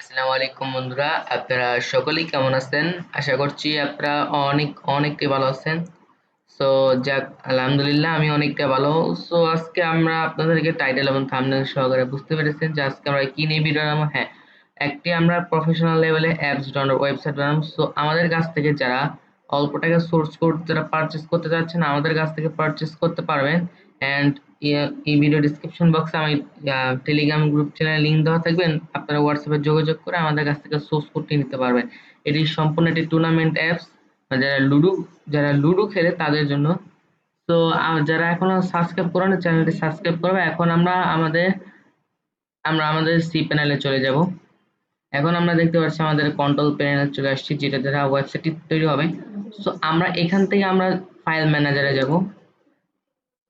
আসসালামু আলাইকুম বন্ধুরা, আপনারা সকলেই কেমন আছেন? আশা করছি আপনারা অনেকটাই ভালো আছেন। সো যাক, আলহামদুলিল্লাহ আমি অনেকটা ভালো। সো আজকে আমরা আপনাদেরকে টাইটেল এবং থাম্বনেল সহকারে বুঝতে পেরেছেন যে আজকে আমরা কি নিয়ে ভিডিও বানাবো। হ্যাঁ, একটি আমরা প্রফেশনাল লেভেলে অ্যাপস ডাউনলোড ওয়েবসাইট বানাবো। সো আমাদের কাছ থেকে যারা অল্প টাকা সোর্স কোড যারা পারচেস করতে চাচ্ছেন আমাদের কাছ থেকে পারচেস করতে পারবেন। অ্যান্ড এই ভিডিও ডিসক্রিপশন বক্সে আমি টেলিগ্রাম গ্রুপ চ্যানেল লিঙ্ক দেওয়া থাকবেন, আপনারা হোয়াটসঅ্যাপে যোগাযোগ করে আমাদের কাছ থেকে সোর্স কোডটি নিতে পারবেন। এটি সম্পূর্ণ একটি টুর্নামেন্ট অ্যাপস, যারা লুডো খেলে তাদের জন্য। তো যারা এখনো সাবস্ক্রাইব করেন চ্যানেলটি সাবস্ক্রাইব করবে। এখন আমরা আমাদের সি প্যানেলে চলে যাব। এখন আমরা দেখতে পাচ্ছি আমাদের কন্ট্রোল প্যানেলে চলে আসছি, যেটা দ্বারা ওয়েবসাইটটি তৈরি হবে। সো আমরা এখান থেকে আমরা ফাইল ম্যানেজারে যাব।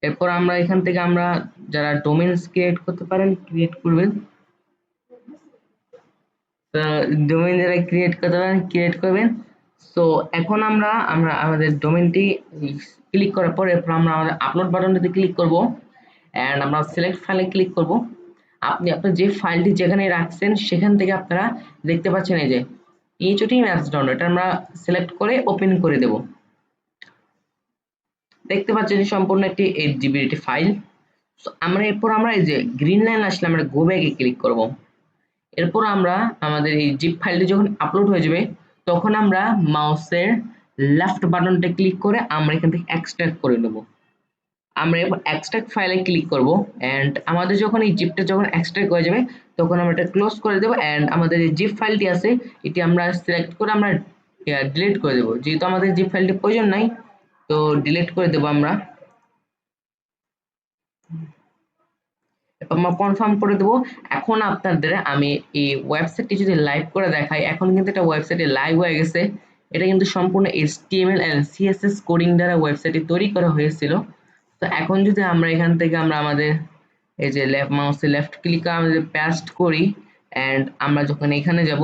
এরপর আমরা এখান থেকে আমরা যারা ডোমেইনস ক্রিয়েট করতে পারেন ক্রিয়েট করবেন। তো ডোমেইন যারা ক্রিয়েট করতে পারেন ক্রিয়েট করবেন। সো এখন আমরা আমরা আমাদের ডোমেইনটি ক্লিক করার পর এরপর আমরা আমাদের আপলোড বাটনটিতে ক্লিক করব অ্যান্ড আমরা সিলেক্ট ফাইলে ক্লিক করব। আপনি আপনার যে ফাইলটি যেখানে রাখছেন সেখান থেকে আপনারা দেখতে পাচ্ছেন এই যে এইচটি ম্যাপস ডাউনলোড, এটা আমরা সিলেক্ট করে ওপেন করে দেব। দেখতে পাচ্ছেন সম্পূর্ণ একটি 8 জিবির একটি ফাইল। সো এরপর আমরা এই যে গ্রিন লাইন আসলে আমরা গো ব্যাকে ক্লিক করব। এরপর আমরা আমাদের এই জিপ ফাইলটি যখন আপলোড হয়ে যাবে তখন আমরা মাউসের লেফট বাটনটা ক্লিক করে আমরা এখান থেকে এক্সট্রাক্ট করে নেব। আমরা এবার এক্সট্রাক্ট ফাইলে ক্লিক করব অ্যান্ড আমাদের যখন এই জিপটা যখন এক্সট্রাক্ট হয়ে যাবে তখন আমরা এটা ক্লোজ করে দেবো অ্যান্ড আমাদের যে জিপ ফাইলটি আছে এটি আমরা সিলেক্ট করে আমরা ডিলিট করে দেবো। যেহেতু আমাদের জিপ ফাইলটি প্রয়োজন নাই, তো ডিলিট করে দেবো আমরা। আমরা কনফার্ম করে দেবো। এখন আপনাদের আমি এই ওয়েবসাইটটি যদি লাইভ করে দেখাই, এখন কিন্তু এটা ওয়েবসাইটে লাইভ হয়ে গেছে। এটা কিন্তু সম্পূর্ণ HTML এন্ড CSS কোডিং দ্বারা ওয়েবসাইটটি তৈরি করা হয়েছিল। তো এখন যদি আমরা এখান থেকে আমরা আমাদের এই যে মাউসে লেফট ক্লিক করে আমরা পেস্ট করি অ্যান্ড আমরা যখন এখানে যাব,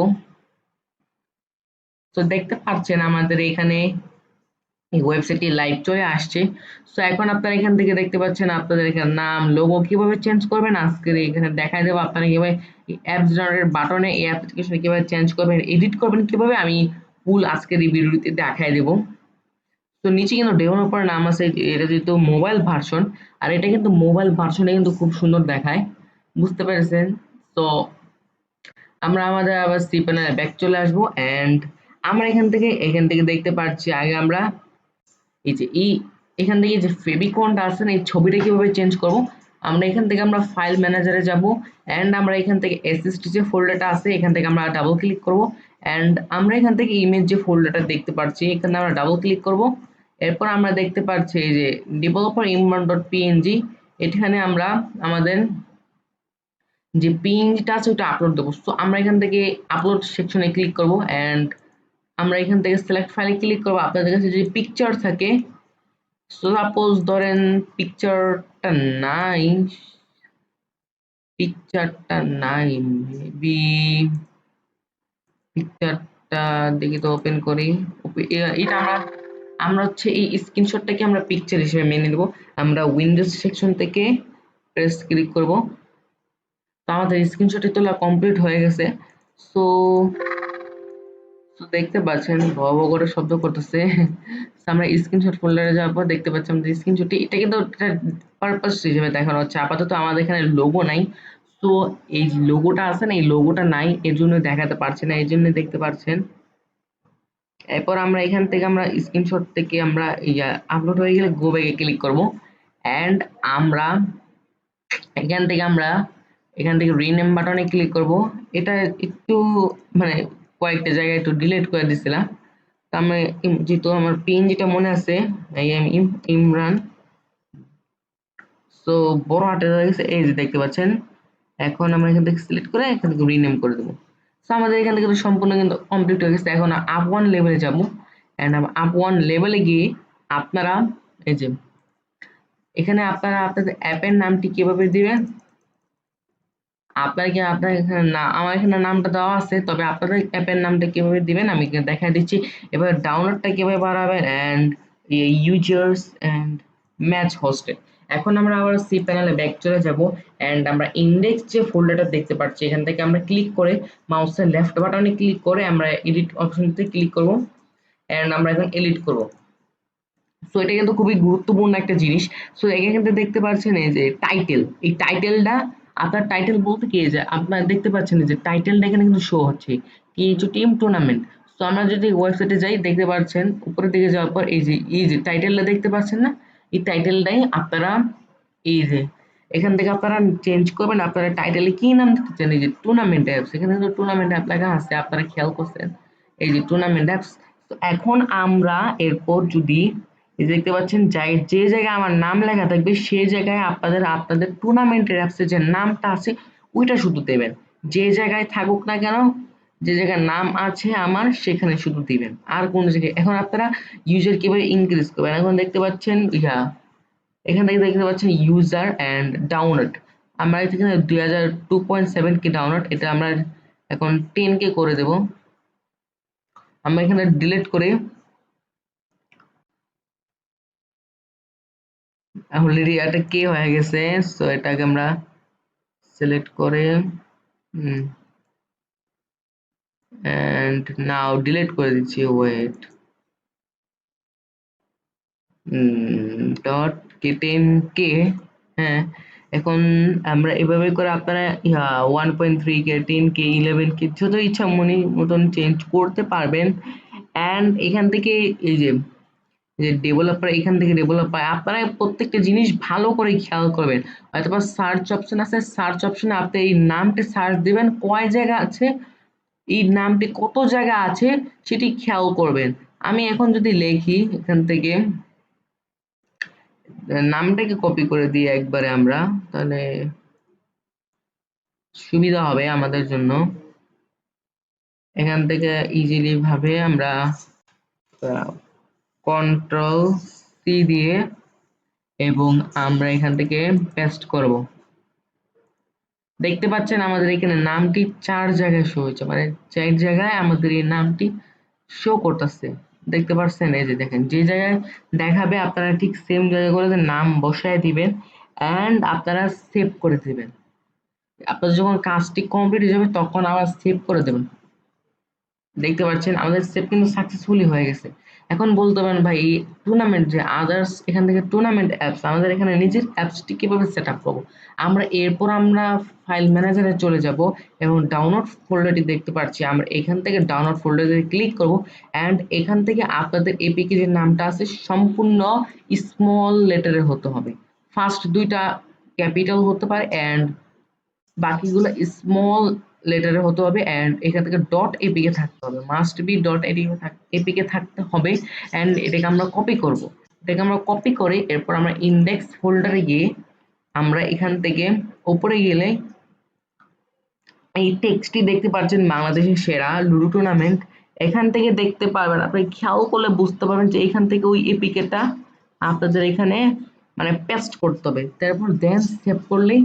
তো দেখতে পাচ্ছেন আমাদের এখানে এই ওয়েবসাইটটি লাইভ চলে আসছে। সো এখন আপনারা এখান থেকে দেখতে পাচ্ছেন আপনাদের এখানে নাম লোগো কিভাবে চেঞ্জ করবেন আজকে এখানে দেখাই দেবো। আপনারা কিভাবে অ্যাপস ডাউনলোডের বাটনে এই অ্যাপ্লিকেশন কিভাবে চেঞ্জ করবেন, এডিট করবেন কিভাবে, আমি ফুল আজকের এই ভিডিওতে দেখাই দেবো। তো নিচে কিন্তু ডেভেলপার নাম আছে, এটা যেহেতু মোবাইল ভার্সন আর এটা কিন্তু মোবাইল ভার্সনে কিন্তু খুব সুন্দর দেখায়, বুঝতে পেরেছেন? তো আমরা আমাদের আবার সি প্যানেলে ব্যাক চলে আসবো অ্যান্ড আমরা এখান থেকে দেখতে পাচ্ছি আগে আমরা এই যে এখান থেকে যে ফেভিকনটা আছে না, এই ছবিটা কিভাবে চেঞ্জ করব। আমরা এখান থেকে আমরা ফাইল ম্যানেজারে যাব অ্যান্ড আমরা এখান থেকে এসএসটি যে ফোল্ডারটা আছে এখান থেকে আমরা ডাবল ক্লিক করব অ্যান্ড আমরা এখান থেকে ইমেজ যে ফোল্ডারটা দেখতে পাচ্ছি এখানে আমরা ডাবল ক্লিক করব। এরপর আমরা দেখতে পাচ্ছি এই যে ডেভেলপার imran.png, এখানে আমরা আমাদের যে পিএনজিটা আছে ওটা আপলোড দেবো। তো আমরা এখান থেকে আপলোড সেকশনে ক্লিক করব অ্যান্ড আমরা এখান থেকে সিলেক্ট ফাইলে ক্লিক করব। আপনাদের কাছে যদি পিকচার থাকে, সাপোজ ধরেন নাই পিকচারটা নাই মেবি পিকচারটা দেখি তো ওপেন করি। এটা আমরা আমরা হচ্ছে এই স্ক্রিনশটটাকে আমরা পিকচার হিসেবে মেনে নেব। আমরা উইন্ডোজ সেকশন থেকে প্রেস ক্লিক করব। তো আমাদের স্ক্রিনশটটি তোলা কমপ্লিট হয়ে গেছে। সো তো দেখতে পাচ্ছেন ভব করে শব্দ করতেছে। So, আমরা স্ক্রিনশট ফোল্ডারে যাওয়ার পর দেখতে পাচ্ছি আমাদের স্ক্রিনশটটি, এটা কিন্তু পারপাস হিসেবে দেখানো হচ্ছে। আপাতত আমাদের এখানে লোগো নাই। তো এই লোগোটা আছে না, এই লোগোটা নাই এর জন্য দেখাতে পারছি না, এই জন্য দেখতে পাচ্ছেন। এরপর আমরা এখান থেকে আমরা স্ক্রিনশট থেকে আমরা আপলোড হয়ে গেলে গো ব্যাকে ক্লিক করব অ্যান্ড আমরা এখান থেকে রিনেম বাটনে ক্লিক করব। এটা একটু মানে কয়েকটা জায়গায় একটু ডিলিট করে দিছিলাম। তো আমি যেহেতু আমার পিএনজিটা মনে আছে, আই এম ইমরান, সো বড় হাতের হয়ে গেছে, এই যে দেখতে পাচ্ছেন। এখন আমরা এখান থেকে সিলেক্ট করে এখান থেকে রিনেম করে দেবো। সো আমাদের এখান থেকে সম্পূর্ণ কিন্তু কমপ্লিট হয়ে গেছে। এখন আপ ওয়ান লেভেলে যাবো অ্যান্ড আপ ওয়ান লেভেলে গিয়ে আপনারা এই যে এখানে আপনারা আপনাদের অ্যাপের নামটি কিভাবে দিবেন, আপনার এখানে না আমার এখানে নামটা দেওয়া আছে, তবে আপনাদের অ্যাপের নামটা কিভাবে দিবেন আমি দেখাই দিচ্ছি। এবার ডাউনলোডটা কিভাবে বাড়াবেন and users and match hosted, এখন আমরা আবার সি প্যানেলে ব্যাক চলে যাব এন্ড আমরা ইন্ডেক্স যে ফোল্ডারটা দেখতে পাচ্ছি এখান থেকে আমরা ক্লিক করে মাউসের লেফট বাটনে ক্লিক করে আমরা এডিট অপশনতে ক্লিক করব এন্ড আমরা এখন এডিট করব। সো এটা কিন্তু খুবই গুরুত্বপূর্ণ একটা জিনিস। সো এখানে কিন্তু দেখতে পাচ্ছেন এই যে টাইটেল, এই টাইটেলটা আপনার টাইটেল বলতে কি যে আপনার দেখতে পাচ্ছেন যে টাইটেলটা এখানে কিন্তু শো হচ্ছে কিছু টিম টুর্নামেন্ট। সো আমরা যদি ওয়েবসাইটে যাই দেখতে পাচ্ছেন উপরের দিকে যাওয়ার পর এই যে টাইটেলটা দেখতে পাচ্ছেন না, এই টাইটেলটাই আপনারা এই যে এখান থেকে আপনারা চেঞ্জ করবেন। আপনারা টাইটেলে কি নাম দিতে চান, এই যে টুর্নামেন্ট অ্যাপস, এখানে কিন্তু টুর্নামেন্ট অ্যাপ লেখা আছে, আপনারা খেয়াল করছেন এই যে টুর্নামেন্ট অ্যাপস। তো এখন আমরা এরপর যদি এই যে দেখতে পাচ্ছেন যে জায়গায় আমার নাম লেখা থাকবে সেই জায়গায় আপনাদের টুর্নামেন্টের অ্যাপসের যে নামটা আছে ওইটা শুধু দেবেন। যে জায়গায় থাকুক না কেন, যে জায়গায় নাম আছে আমার সেখানে শুধু দিবেন, আর কোন জায়গায়। এখন আপনারা ইউজার কিভাবে ইনক্রিজ করবেন, এখন দেখতে পাচ্ছেন এখান থেকে দেখতে পাচ্ছেন ইউজার অ্যান্ড ডাউনলোড। আমরা এখানে 2002.7 কে ডাউনলোড, এটা আমরা এখন 10 কে করে দেব। আমরা এখানে ডিলিট করে অলরেডি এটা কে হয়ে গেছে, সো এটাকে আমরা সিলেক্ট করে এন্ড নাও ডিলিট করে দিচ্ছি। ওয়েট, ডট কে 10 কে, হ্যাঁ। এখন আমরা এভাবে করে আপনারা 1.3 কে 10 কে 11 কে যত ইচ্ছা মতন চেঞ্জ করতে পারবেন। অ্যান্ড এখান থেকে এই যে ডেভেলপার, এখান থেকে ডেভেলপার আপনারা প্রত্যেকটা জিনিস ভালো করে খেয়াল করবেন। হয়তোবা সার্চ অপশন আছে, সার্চ অপশনে আপনি এই নামটি সার্চ দিবেন, কয় জায়গা আছে এই নামটি, কত জায়গা আছে সেটি খেয়াল করবেন। আমি এখন যদি লিখি এখান থেকে নামটাকে কপি করে দিই একবারে আমরা, তাহলে সুবিধা হবে আমাদের জন্য। এখান থেকে ইজিলি ভাবে আমরা কন্ট্রোল সি দিয়ে এবং আমরা এখান থেকে পেস্ট করব। দেখতে পাচ্ছেন আমাদের এখানে নামটি 4 জায়গায় শো হয়েছে, মানে 4 জায়গায় আমাদের এই নামটি শো করতেছে। দেখতে পাচ্ছেন এই যে দেখেন যে জায়গায় দেখাবে আপনারা ঠিক সেম জায়গায় করে নাম বসায় দিবেন এন্ড আপনারা সেভ করে দিবেন। আপনাদের যখন কাজটি কমপ্লিট হয়ে যাবে তখন আবার সেভ করে দেবেন। দেখতে পাচ্ছেন আমাদের সেভ কিন্তু সাকসেসফুলি হয়ে গেছে। এখন বলতে পারেন ভাই এই টুর্নামেন্ট যে আদার্স, এখান থেকে টুর্নামেন্ট অ্যাপস আমাদের এখানে নিজের অ্যাপসটি কিভাবে সেট আপ করবো, আমরা ফাইল ম্যানেজারে চলে যাব এবং ডাউনলোড ফোল্ডারটি দেখতে পাচ্ছি, আমরা এখান থেকে ডাউনলোড ফোল্ডারে ক্লিক করব অ্যান্ড এখান থেকে আপনাদের এপিকে যে নামটা আছে সম্পূর্ণ স্মল লেটারে হতে হবে, ফার্স্ট দুইটা ক্যাপিটাল হতে পারে অ্যান্ড বাকিগুলো স্মল লেটারে হতে হবে অ্যান্ড এখান থেকে ডট এপিকে থাকতে হবে, মাস্ট বি ডট এপিকে থাকতে হবে। অ্যান্ড এটাকে আমরা কপি করব, এটাকে আমরা কপি করে এরপর আমরা ইন্ডেক্স ফোল্ডারে গিয়ে আমরা এখান থেকে উপরে গেলে এই টেক্সটটি দেখতে পাচ্ছেন বাংলাদেশের সেরা লুডো টুর্নামেন্ট, এখান থেকে দেখতে পারবেন, আপনি খেয়াল করলে বুঝতে পারবেন যে এখান থেকে ওই এপিকেটা আপনাদের এখানে মানে পেস্ট করতে হবে, তারপর দেন সেভ করলেই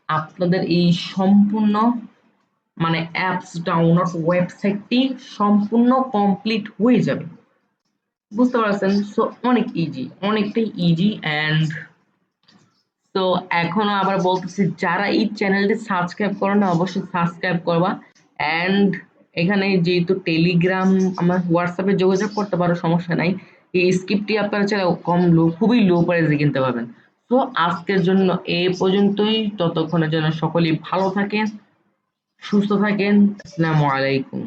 আপনাদের এই সম্পূর্ণ মানে অ্যাপস ডাউনলোড ওয়েবসাইটটি সম্পূর্ণ কমপ্লিট হয়ে যাবে। বুঝতে পারছেন? সো অনেক ইজি, অনেকটাই ইজি। অ্যান্ড তো এখনো আবার বলতেছি যারা এই চ্যানেলটি সাবস্ক্রাইব করো না অবশ্যই সাবস্ক্রাইব করবা। অ্যান্ড এখানে যেহেতু টেলিগ্রাম আমার হোয়াটসঅ্যাপে যোগাযোগ করতে পারো, সমস্যা নাই। এই স্ক্রিপ্টটি আপনারা চাইলে খুবই লো প্রাইসে কিনতে পারবেন। তো আজকের জন্য এই পর্যন্তই, ততক্ষণের জন্য সকলেই ভালো থাকেন, সুস্থ থাকেন। আসসালামু আলাইকুম।